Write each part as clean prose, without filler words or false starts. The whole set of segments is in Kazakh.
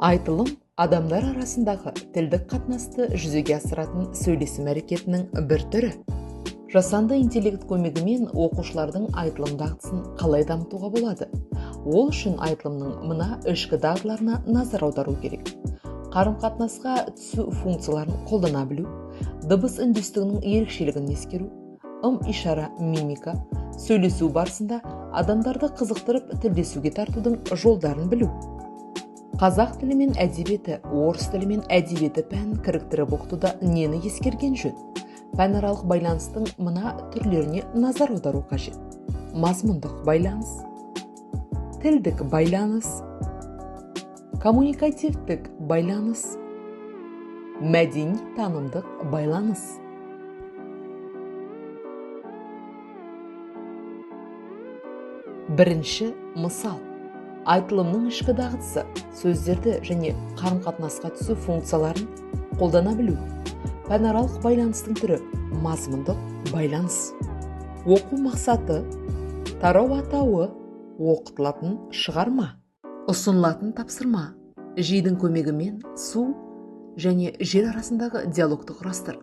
Айтылым адамдар арасындағы тілдік қатынасты жүзеге асыратын сөйлесім әрекетінің бір түрі. Жасанды интеллект көмегімен оқушылардың айтылым дағдысын қалай дамытуға болады? Ол үшін айтылымның мына ішкі дағдыларына назар аудару керек. Қарым-қатынасқа түсу функцияларын қолдана білу, дыбыс үндестігінің ерекшелігін ескеру, ым-ишара, мимика, сөйлесу барысында адамдарды қызықтырып тілдесуге тартудың жолдарын білу. Қазақ тілі мен әдебиеті, орыс тілі мен әдебиеті пән кіріктіріп оқытуда нені ескерген жөн? Пәнаралық байланыстың мына түрлеріне назар аудару қажет. Мазмұндық байланыс, тілдік байланыс, коммуникативтік байланыс, мәдени танымдық байланыс. Бірінші мысал. Айтылымның ішкі дағдысы, сөздерді және қарым-қатынасқа түсу функцияларын қолдана білу. Пәнаралық байланыстың түрі мазмұндық байланыс. Оқу мақсаты, тарау атауы, оқытылатын шығарма, ұсынылатын тапсырма, жидің көмегімен су және жер арасындағы диалогты құрастыр.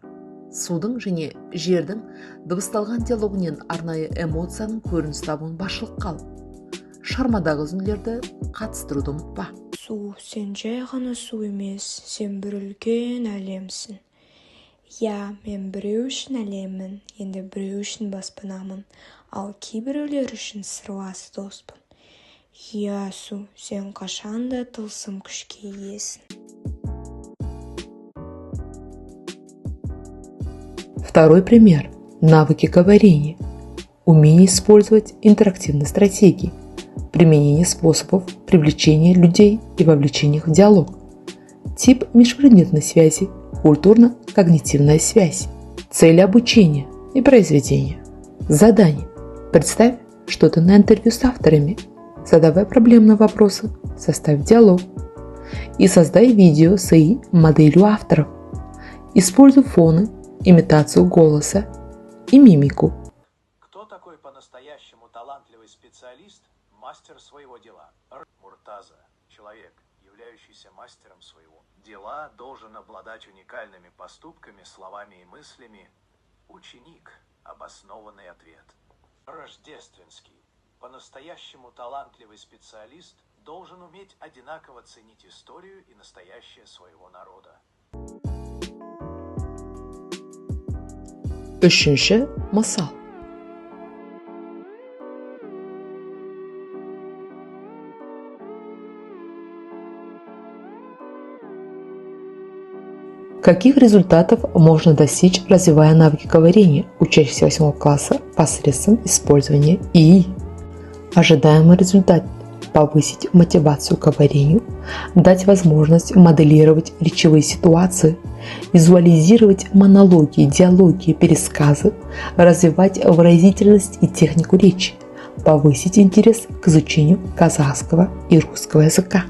Судың және жердің дыбысталған диалогінен арнайы эмоцияның көрініс табуын басшылыққа ал. Шығармадағы үзінділерді қатыстыруды ұмытпа. Су, сен жай ғана су емес, сен бір үлкен әлемсің. Я, мен біреу үшін әлеммін, енді біреу үшін баспанамын, ал кейбіреулер үшін сырлас доспын. Я, су, сен қашанда тылсым күшке иесің. Второй пример. Навыки говорения. Умение использовать интерактивные стратегии. Применение способов привлечения людей и вовлечения их в диалог. Тип межпредметной связи, культурно-когнитивная связь. Цели обучения и произведения. Задание. Представь, что ты на интервью с авторами. Задавай проблемные вопросы, составь диалог. И создай видео с моделью авторов. Используй фоны, имитацию голоса и мимику. Кто такой по-настоящему талантливый специалист, мастер своего дела? Муртаза, человек, являющийся мастером своего дела, должен обладать уникальными поступками, словами и мыслями. Ученик, обоснованный ответ. Рождественский, по-настоящему талантливый специалист должен уметь одинаково ценить историю и настоящее своего народа. Үшінші мысал. Каких результатов можно достичь, развивая навыки говорения, учащихся 8 класса посредством использования ИИ? Ожидаемый результат – повысить мотивацию к говорению, дать возможность моделировать речевые ситуации, визуализировать монологи, диалоги, пересказы, развивать выразительность и технику речи, повысить интерес к изучению казахского и русского языка.